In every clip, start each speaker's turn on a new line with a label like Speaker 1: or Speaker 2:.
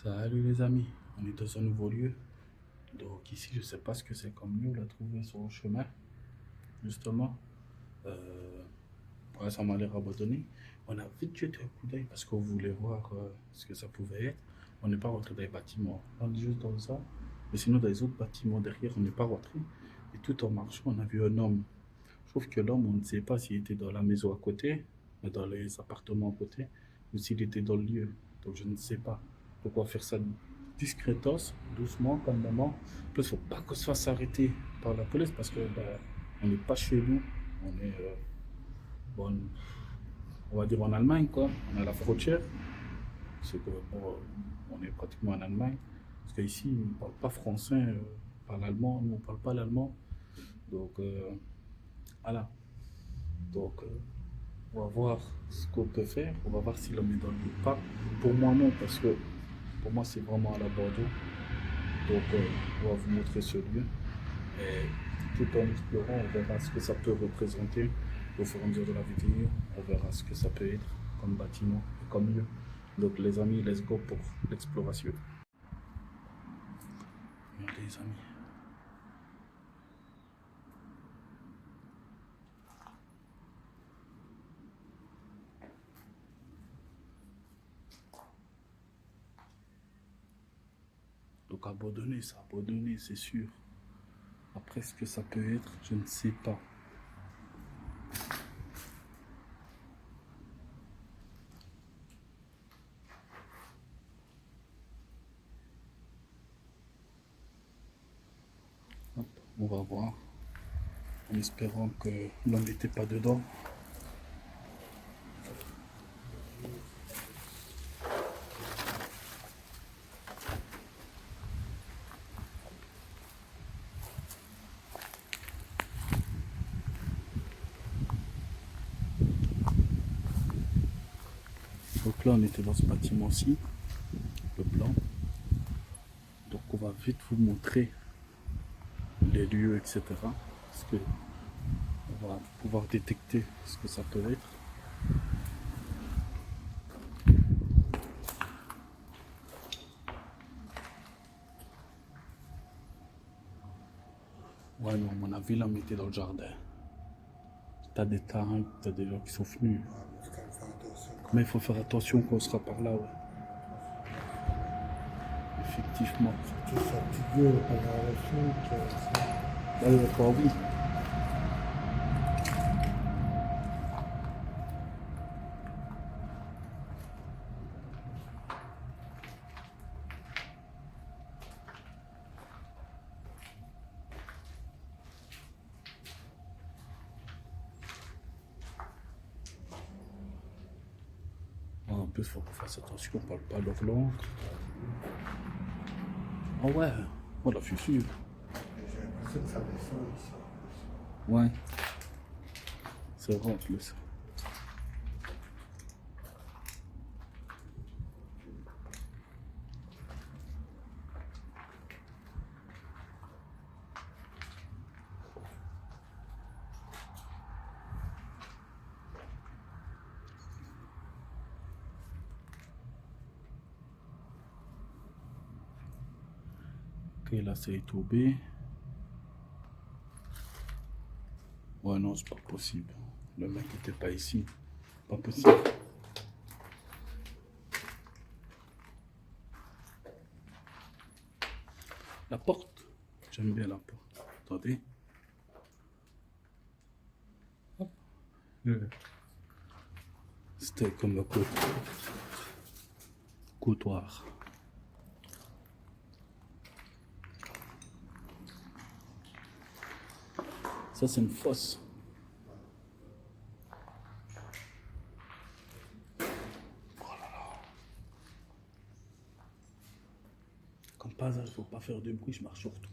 Speaker 1: Salut les amis, on est dans un nouveau lieu. Donc ici, je sais pas ce que c'est comme lieu, on l'a trouvé sur le chemin, justement. Euh, ouais, ça m'a l'air abandonné. On a vite jeté un coup d'œil parce qu'on voulait voir ce que ça pouvait être. On n'est pas rentré dans les bâtiments, on est juste dans ça. Mais sinon, dans les autres bâtiments derrière, on n'est pas rentré. Et tout en marchant, on a vu un homme. Je trouve que l'homme, on ne sait pas s'il était dans la maison à côté, mais dans les appartements à côté, ou s'il était dans le lieu. Donc je ne sais pas. Pourquoi faire ça discretos, doucement, calmement. En plus, il ne faut pas qu'on se fasse arrêter par la police parce que on n'est pas chez nous. On est, bon, on va dire en Allemagne, quoi. On a la frontière. C'est que, bon, on est pratiquement en Allemagne. Parce qu'ici, ils ne parlent pas français, ils parlent allemand. Nous, on ne parle pas l'allemand. Donc, voilà. Donc, on va voir ce qu'on peut faire. On va voir si l'homme est dans le lit ou pas. Pour moi, non, parce que pour moi, c'est vraiment à l'abandon. Donc, on va vous montrer ce lieu. Et tout en explorant, on verra ce que ça peut représenter au fur et à mesure de la vidéo. On verra ce que ça peut être comme bâtiment et comme lieu. Donc, les amis, let's go pour l'exploration. Regardez, les amis. Donc, abandonné, c'est sûr. Après, ce que ça peut être, je ne sais pas. Hop, on va voir. En espérant que l'homme n'était pas dedans. Donc là, on était dans ce bâtiment-ci, le blanc. Donc on va vite vous montrer les lieux, etc. Parce que on va pouvoir détecter ce que ça peut être. Ouais, non, à mon avis, l'homme était dans le jardin. T'as des terrains, t'as des gens qui sont venus. Mais il faut faire attention quand on sera par là, ouais. Effectivement.
Speaker 2: Tout ça, petit gueule pendant la foot.
Speaker 1: Là, il pas envie. En plus, il faut qu'on fasse attention, on parle pas leur langue. Ah ouais, oh la fissure.
Speaker 2: J'ai l'impression que ça descend ici.
Speaker 1: Ouais, c'est vrai en plus. Ok, là c'est étourbé. Ouais, non, c'est pas possible. Le mec était pas ici. Pas possible. La porte. J'aime bien la porte. Attendez. Hop. C'était comme un couloir. Ça, c'est une fosse. Comme pas hasard, il faut pas faire de bruit, je marche sur tout.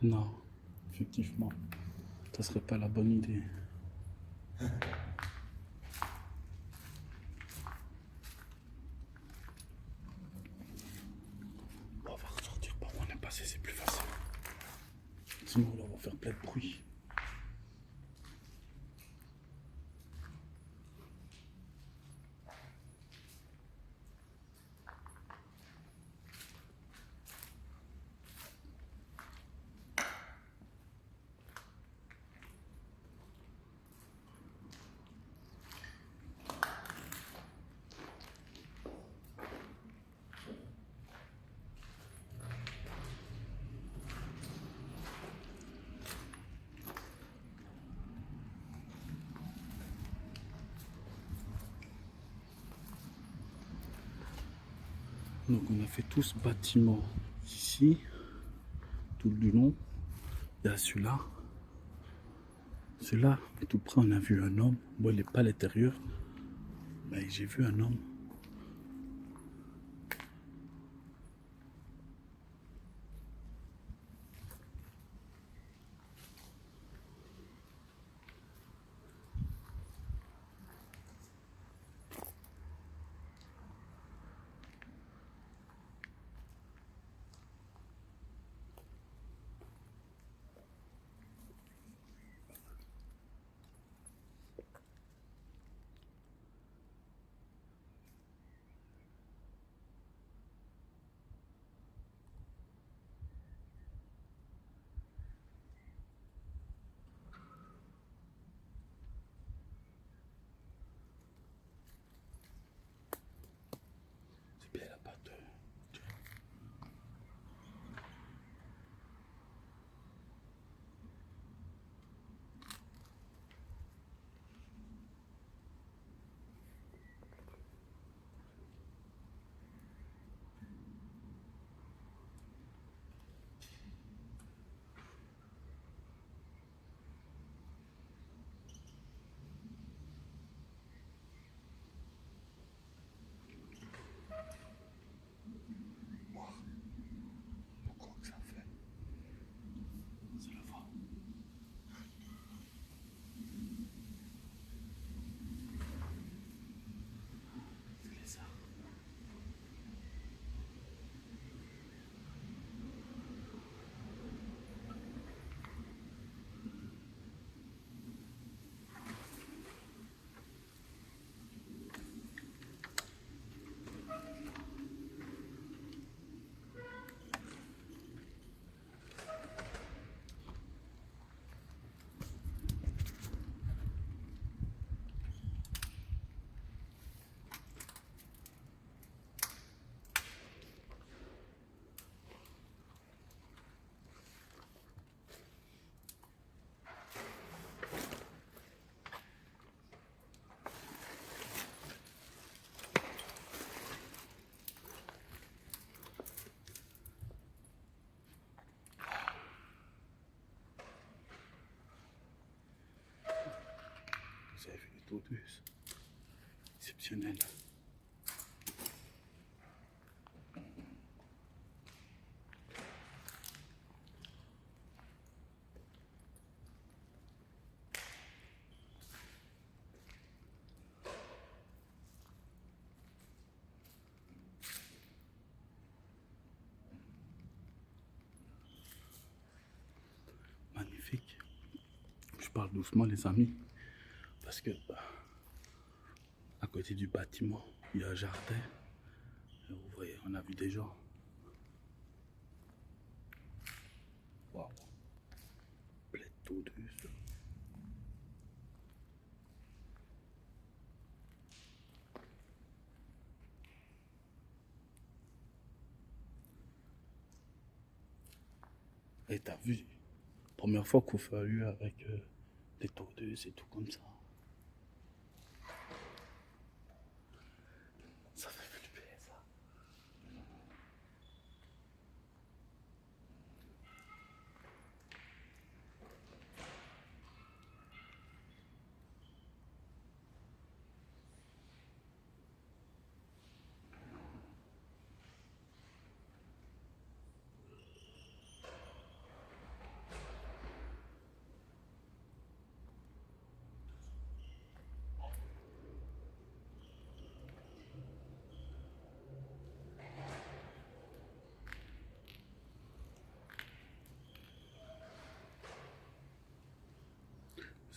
Speaker 1: Non, effectivement, ça serait pas la bonne idée. Bon, on va ressortir par où on est passé, c'est plus facile. Sinon, là, on va faire plein de bruit. Donc on a fait tout ce bâtiment ici, tout le long. Il y a celui-là. Celui-là, tout près, on a vu un homme. Bon, il n'est pas à l'intérieur, mais j'ai vu un homme. C'est bien la pâte. Pourquoi que ça fait? C'est la voix. C'est les arbres. Vous avez vu les tordus? Exceptionnel. Magnifique. Je parle doucement, les amis, parce que à côté du bâtiment, il y a un jardin. Et vous voyez, on a vu des gens. Waouh. Plein de tordus. Et t'as vu, première fois qu'on fait un lieu avec des tordus et tout comme ça. Ça fait flipper ça.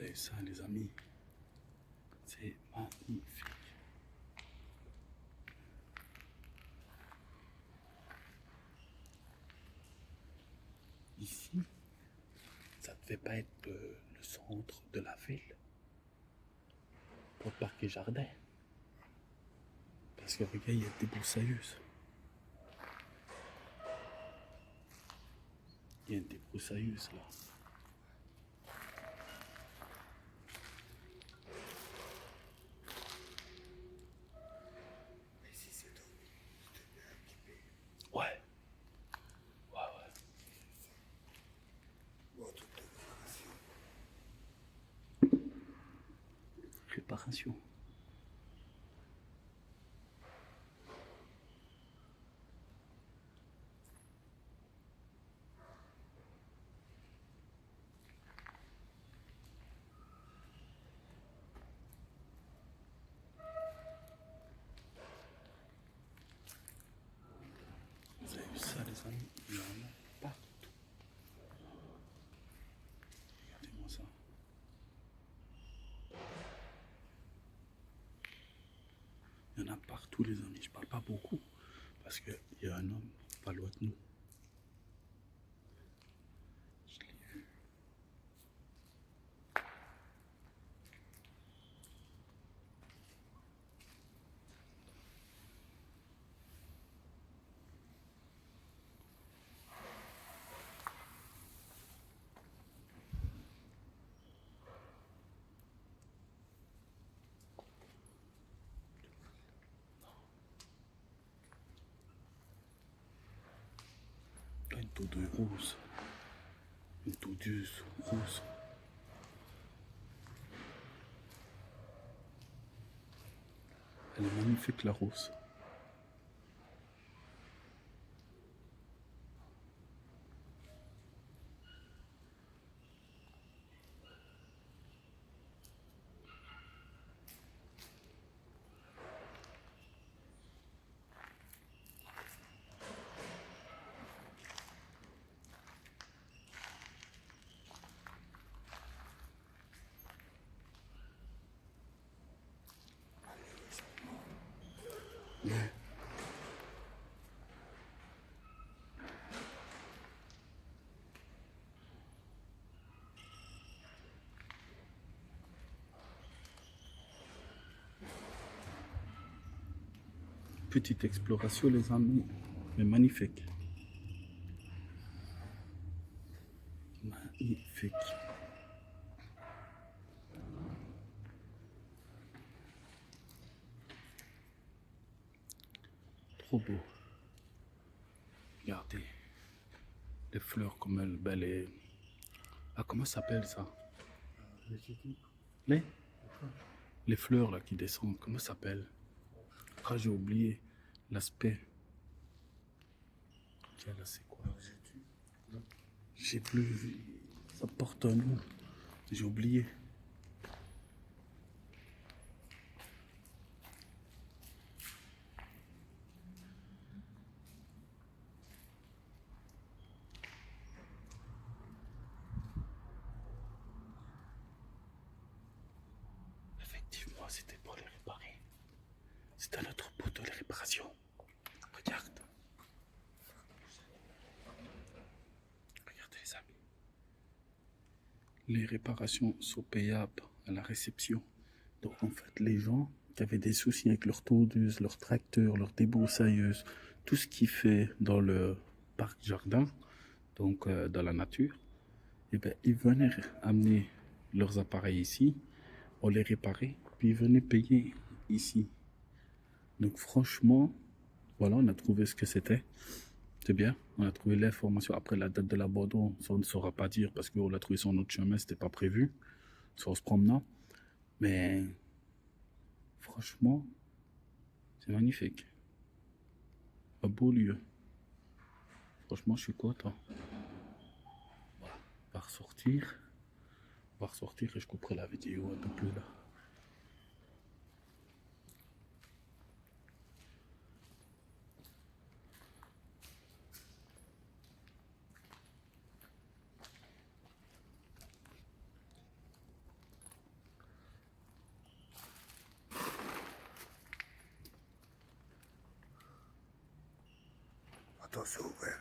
Speaker 1: Vous avez ça, les amis. C'est magnifique. Ici, ça ne devait pas être le centre de la ville pour le parc et jardin. Parce que regarde, il y a des broussailleuses. Il y a des broussailleuses là. Ouais. Ouais, ouais. Réparation. Vous avez vu ça, les amis? Il y en a partout. Regardez-moi ça. Il y en a partout, les amis. Je parle pas beaucoup parce qu'il y a un homme pas loin de nous. Je l'ai vu. Là, une tondeuse rose. Une tondeuse rose. Elle est magnifique, la rose. Petite exploration, les amis, mais magnifique. Magnifique. Trop beau. Regardez. Les fleurs comme elles, ben Ah, comment ça s'appelle ça? Les Les fleurs là qui descendent, comment ça s'appelle? Ah, j'ai oublié l'aspect. Tiens, là, c'est quoi? J'ai plus. Ça porte un nom. J'ai oublié. Effectivement, c'était pour les réparer. C'est à notre pot de les réparations. Regarde. Regardez les amis. Les réparations sont payables à la réception. Donc en fait, les gens qui avaient des soucis avec leur tondeuse, leur tracteur, leur débroussailleuse, tout ce qui fait dans le parc jardin, donc dans la nature, eh ben, ils venaient amener leurs appareils ici, on les réparait, puis ils venaient payer ici. Donc franchement, voilà, on a trouvé ce que c'était. C'est bien, on a trouvé l'information. Après la date de l'abandon, ça on ne saura pas dire parce qu'on l'a trouvé sur notre chemin, c'était pas prévu, soit en se promenant. Mais franchement, c'est magnifique. Un beau lieu. Franchement, je suis content. Voilà, on va ressortir. On va ressortir et je couperai la vidéo un peu plus là.
Speaker 2: Attends, c'est ouvert.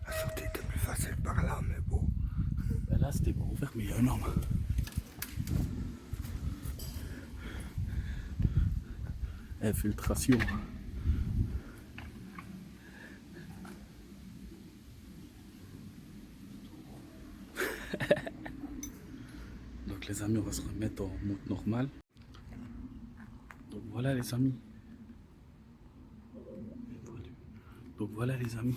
Speaker 2: La sortie était plus facile par là, mais bon.
Speaker 1: Ben là, c'était pas ouvert, mais il y a un homme. Infiltration. Donc les amis, on va se remettre en mode normal. Donc voilà les amis. Donc voilà les amis.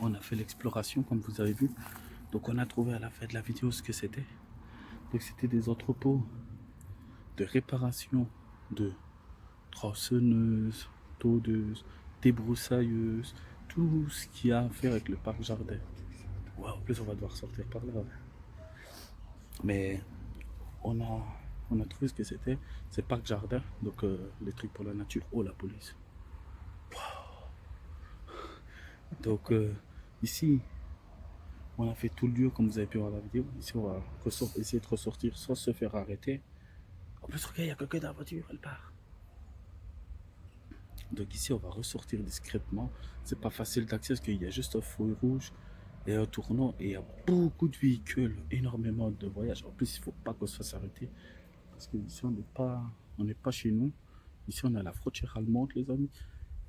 Speaker 1: On a fait l'exploration comme vous avez vu. Donc on a trouvé à la fin de la vidéo ce que c'était. Donc c'était des entrepôts de réparation de tronçonneuses, tondeuses, débroussailleuses, tout ce qui a à faire avec le parc jardin. Ouais, en plus on va devoir sortir par là. Mais on a trouvé ce que c'était. C'est parc jardin, donc les trucs pour la nature. Oh la police. Donc ici, on a fait tout le lieu comme vous avez pu voir la vidéo. Ici, on va essayer de ressortir sans se faire arrêter. En plus, regarde, il y a quelqu'un dans la voiture, elle part. Donc ici, on va ressortir discrètement. C'est pas facile d'accès parce qu'il y a juste un feu rouge et un tournant. Et il y a beaucoup de véhicules, énormément de voyages. En plus, il ne faut pas qu'on se fasse arrêter. Parce qu'ici, on n'est pas chez nous. Ici, on est à la frontière allemande, les amis.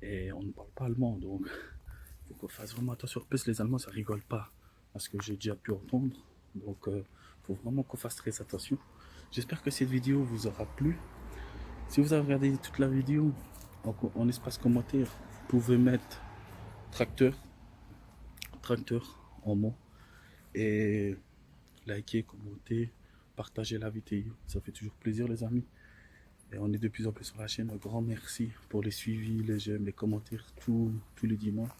Speaker 1: Et on ne parle pas allemand, donc il faut qu'on fasse vraiment attention. En plus, les Allemands, ça rigole pas. Parce que j'ai déjà pu entendre. Donc, il faut vraiment qu'on fasse très attention. J'espère que cette vidéo vous aura plu. Si vous avez regardé toute la vidéo, en espace commentaire, vous pouvez mettre tracteur en mots. Et liker, commenter, partager la vidéo. Ça fait toujours plaisir les amis. Et on est de plus en plus sur la chaîne. Un grand merci pour les suivis, les j'aime, les commentaires tous les dimanches.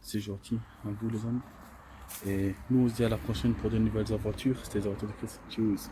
Speaker 1: C'est gentil à vous les amis. Et nous on se dit à la prochaine pour de nouvelles aventures. C'était les aventures de Chris. Tchuss.